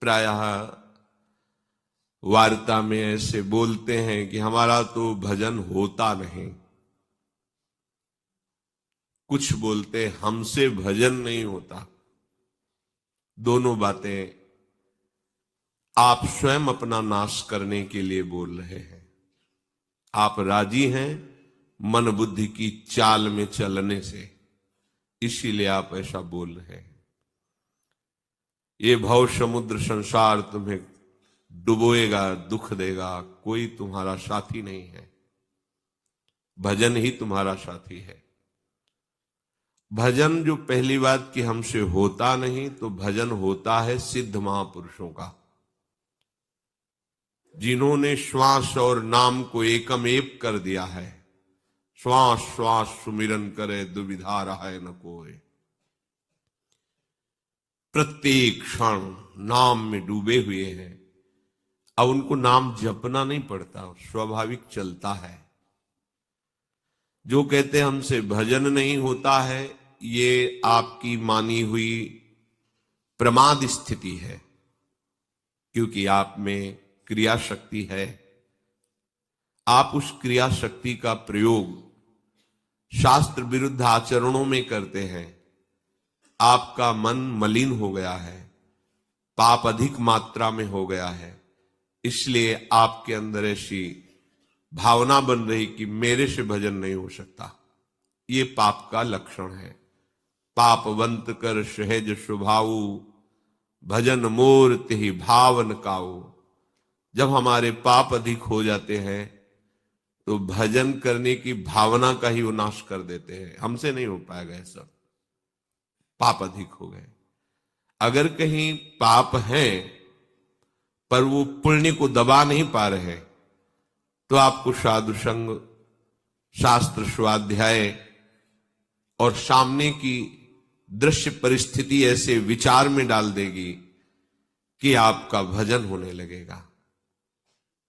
प्रायः वार्ता में ऐसे बोलते हैं कि हमारा तो भजन होता नहीं। कुछ बोलते हमसे भजन नहीं होता। दोनों बातें आप स्वयं अपना नाश करने के लिए बोल रहे हैं। आप राजी हैं मन बुद्धि की चाल में चलने से, इसीलिए आप ऐसा बोल रहे हैं। ये भव समुद्र संसार तुम्हें डुबोएगा, दुख देगा, कोई तुम्हारा साथी नहीं है। भजन ही तुम्हारा साथी है। भजन जो पहली बात कि हमसे होता नहीं, तो भजन होता है सिद्ध महापुरुषों का, जिन्होंने श्वास और नाम को एकम एक कर दिया है। श्वास श्वास सुमिरन करे दुविधा रहे न कोई। प्रत्येक क्षण नाम में डूबे हुए हैं। अब उनको नाम जपना नहीं पड़ता, स्वाभाविक चलता है। जो कहते हमसे भजन नहीं होता है, ये आपकी मानी हुई प्रमाद स्थिति है, क्योंकि आप में क्रिया शक्ति है। आप उस क्रिया शक्ति का प्रयोग शास्त्र विरुद्ध आचरणों में करते हैं। आपका मन मलिन हो गया है, पाप अधिक मात्रा में हो गया है, इसलिए आपके अंदर ऐसी भावना बन रही कि मेरे से भजन नहीं हो सकता। ये पाप का लक्षण है। पापवंत कर सहज स्वभाऊ, भजन मूर्ति ही भावन काऊ। जब हमारे पाप अधिक हो जाते हैं तो भजन करने की भावना का ही वो नाश कर देते हैं। हमसे नहीं हो पाएगा ये सब, पाप अधिक हो गए। अगर कहीं पाप है पर वो पुण्य को दबा नहीं पा रहे, तो आपको साधु संग, शास्त्र स्वाध्याय और सामने की दृश्य परिस्थिति ऐसे विचार में डाल देगी कि आपका भजन होने लगेगा,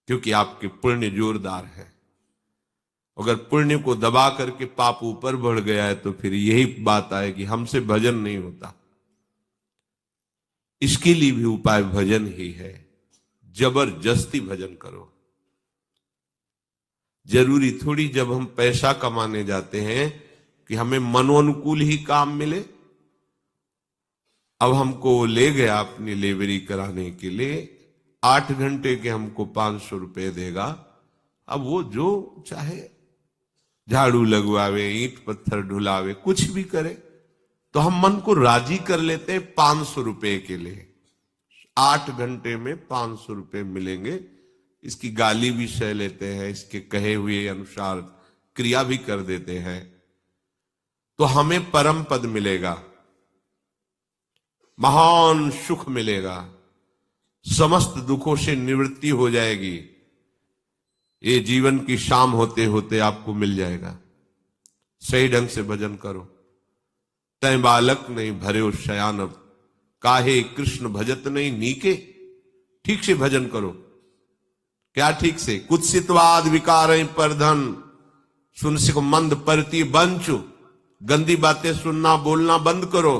क्योंकि आपके पुण्य जोरदार है। अगर पुण्य को दबा करके पाप ऊपर बढ़ गया है तो फिर यही बात आएगी हमसे भजन नहीं होता। इसके लिए भी उपाय भजन ही है। जबरदस्ती भजन करो। जरूरी थोड़ी जब हम पैसा कमाने जाते हैं कि हमें मनोनुकूल ही काम मिले। अब हमको ले गया अपनी लेबरी कराने के लिए, 8 घंटे के हमको 500 रुपए देगा। अब वो जो चाहे झाड़ू लगवावे, ईंट पत्थर ढुलावे, कुछ भी करे, तो हम मन को राजी कर लेते हैं 500 रुपए के लिए। 8 घंटे में 500 रुपए मिलेंगे, इसकी गाली भी सह लेते हैं, इसके कहे हुए अनुसार क्रिया भी कर देते हैं, तो हमें परम पद मिलेगा, महान सुख मिलेगा, समस्त दुखों से निवृत्ति हो जाएगी। ये जीवन की शाम होते होते आपको मिल जाएगा। सही ढंग से भजन करो। तय बालक नहीं भरे शयानब, काहे कृष्ण भजत नहीं नीके। ठीक से भजन करो। क्या ठीक से? कुत्सितवाद विकार परधन, सुन सिख मंद परती बंचु। गंदी बातें सुनना बोलना बंद करो।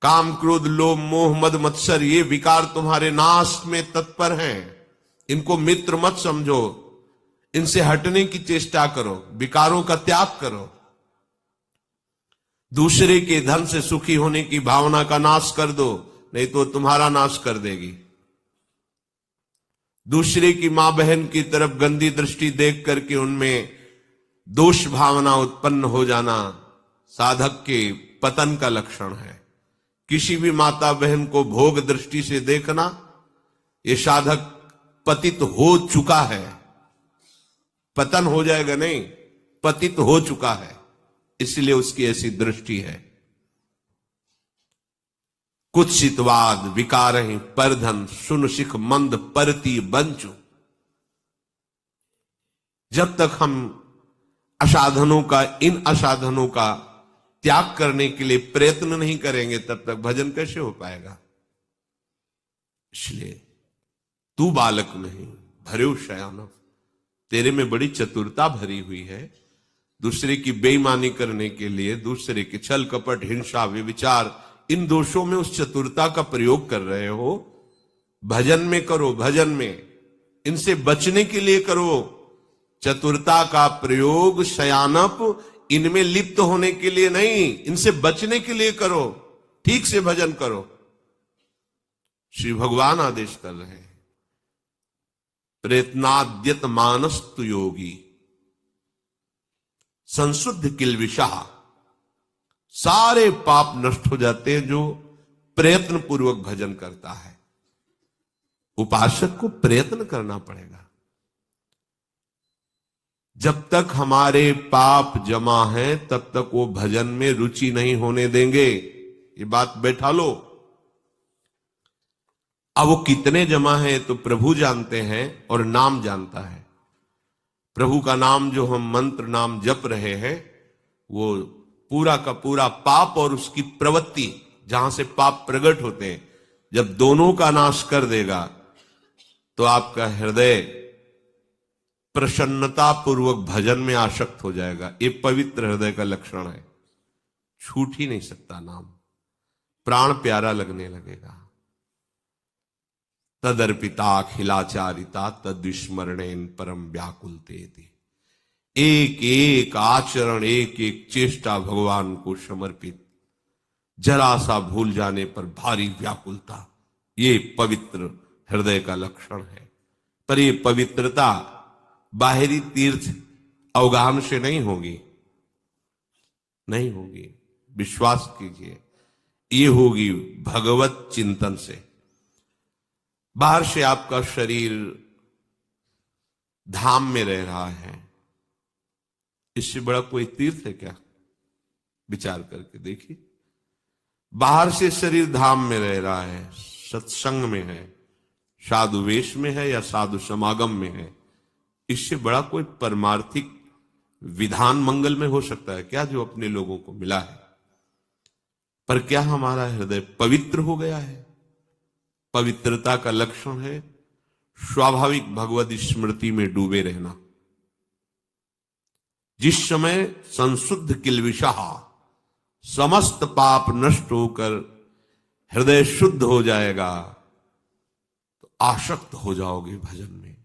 काम क्रोध लोभ मोह मद मत्सर, ये विकार तुम्हारे नाश में तत्पर हैं। इनको मित्र मत समझो, इनसे हटने की चेष्टा करो, विकारों का त्याग करो। दूसरे के धन से सुखी होने की भावना का नाश कर दो, नहीं तो तुम्हारा नाश कर देगी। दूसरे की मां बहन की तरफ गंदी दृष्टि देख करके उनमें दोष भावना उत्पन्न हो जाना साधक के पतन का लक्षण है। किसी भी माता बहन को भोग दृष्टि से देखना, ये साधक पतित हो चुका है। पतन हो जाएगा नहीं, पतित हो चुका है, इसलिए उसकी ऐसी दृष्टि है। कुत्सितवाद विकार परधन, सुन सिख मंद परती बंचु। जब तक हम असाधनों का, इन असाधनों का त्याग करने के लिए प्रयत्न नहीं करेंगे, तब तक भजन कैसे हो पाएगा? इसलिए तू बालक नहीं भरे शयानव, तेरे में बड़ी चतुरता भरी हुई है। दूसरे की बेईमानी करने के लिए, दूसरे के छल कपट हिंसा व्यभिचार इन दोषों में उस चतुरता का प्रयोग कर रहे हो, भजन में करो, भजन में इनसे बचने के लिए करो। चतुरता का प्रयोग शयानप इनमें लिप्त होने के लिए नहीं, इनसे बचने के लिए करो, ठीक से भजन करो। श्री भगवान आदेश कर रहे हैं, प्रयत्नाद्यत मानस्तु योगी संशुद्ध किलविषा। सारे पाप नष्ट हो जाते हैं जो प्रयत्न पूर्वक भजन करता है। उपासक को प्रयत्न करना पड़ेगा। जब तक हमारे पाप जमा हैं तब तक वो भजन में रुचि नहीं होने देंगे। ये बात बैठा लो। अब वो कितने जमा है तो प्रभु जानते हैं और नाम जानता है। प्रभु का नाम जो हम मंत्र नाम जप रहे हैं वो पूरा का पूरा पाप और उसकी प्रवृत्ति जहां से पाप प्रकट होते हैं, जब दोनों का नाश कर देगा तो आपका हृदय प्रसन्नता पूर्वक भजन में आसक्त हो जाएगा। ये पवित्र हृदय का लक्षण है। छूट ही नहीं सकता नाम, प्राण प्यारा लगने लगेगा। तदर्पिता अखिलाचारिता तद्विस्मरणेन परम व्याकुलते। एक एक आचरण, एक एक चेष्टा भगवान को समर्पित, जरा सा भूल जाने पर भारी व्याकुलता, ये पवित्र हृदय का लक्षण है। पर ये पवित्रता बाहरी तीर्थ अवगाहन से नहीं होगी, नहीं होगी, विश्वास कीजिए। ये होगी भगवत चिंतन से। बाहर से आपका शरीर धाम में रह रहा है, इससे बड़ा कोई तीर्थ है क्या? विचार करके देखिए। बाहर से शरीर धाम में रह रहा है, सत्संग में है, साधु वेश में है या साधु समागम में है, इससे बड़ा कोई परमार्थिक विधान मंगल में हो सकता है क्या जो अपने लोगों को मिला है? पर क्या हमारा हृदय पवित्र हो गया है? पवित्रता का लक्षण है स्वाभाविक भगवत स्मृति में डूबे रहना। जिस समय संशुद्ध किलविषा, समस्त पाप नष्ट होकर हृदय शुद्ध हो जाएगा तो आसक्त हो जाओगे भजन में।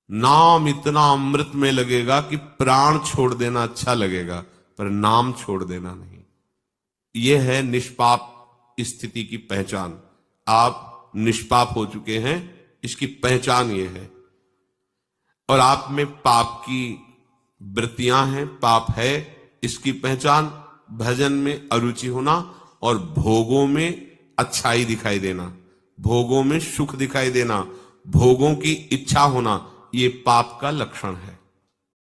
नाम इतना अमृत में लगेगा कि प्राण छोड़ देना अच्छा लगेगा, पर नाम छोड़ देना नहीं। यह है निष्पाप स्थिति की पहचान। आप निष्पाप हो चुके हैं, इसकी पहचान यह है। और आप में पाप की वृत्तियां हैं, पाप है, इसकी पहचान भजन में अरुचि होना और भोगों में अच्छाई दिखाई देना, भोगों में सुख दिखाई देना, भोगों की इच्छा होना, ये पाप का लक्षण है।